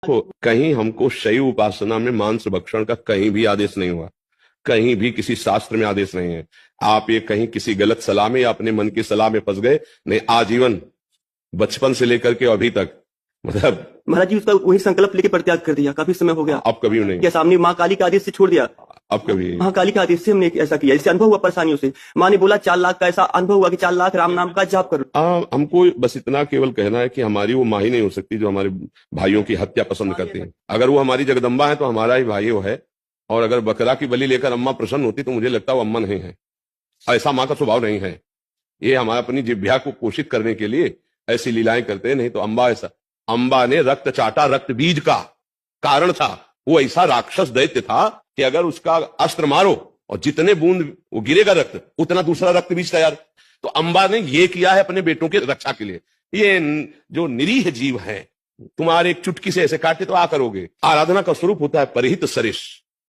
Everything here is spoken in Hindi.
तो कहीं हमको शैव उपासना में मांस भक्षण का कहीं भी आदेश नहीं हुआ, कहीं भी किसी शास्त्र में आदेश नहीं है। आप ये कहीं किसी गलत सलाह में या अपने मन की सलाह में फंस गए, नहीं आजीवन बचपन से लेकर के अभी तक मतलब महाराज जी उसका वही संकल्प लेके परित्याग कर दिया, काफी समय हो गया। अब कभी नहीं, क्या सामने माँ काली के आदेश से छोड़ दिया? अब कभी माँ काली के आदेश से हमने ऐसा किया, इससे अनुभव हुआ परेशानियों से। माँ ने बोला 4 लाख का ऐसा अनुभव हुआ कि 4 लाख राम नाम का जाप करो। हमको बस इतना केवल कहना है कि हमारी वो माँ ही नहीं हो सकती जो हमारे भाइयों की हत्या पसंद करती है। अगर वो हमारी जगदम्बा है तो हमारा ही भाई वो है, और अगर बकरा की बलि लेकर अम्मा प्रसन्न होती तो मुझे लगता है वो अम्मा नहीं है। ऐसा माँ का स्वभाव नहीं है। ये हमारा अपनी जिह्वा को पोषित करने के लिए ऐसी लीलाएं करते हैं, नहीं तो अम्बा ऐसा, अम्बा ने रक्त चाटा, रक्त बीज का कारण था। वो ऐसा राक्षस दैत्य था कि अगर उसका अस्त्र मारो और जितने बूंद वो गिरेगा रक्त, उतना दूसरा रक्त बीज तैयार। तो अम्बा ने ये किया है अपने बेटों की रक्षा के लिए। ये जो निरीह जीव है, तुम्हारे एक चुटकी से ऐसे काटे तो आ करोगे। आराधना का स्वरूप होता है परिहित सरिष।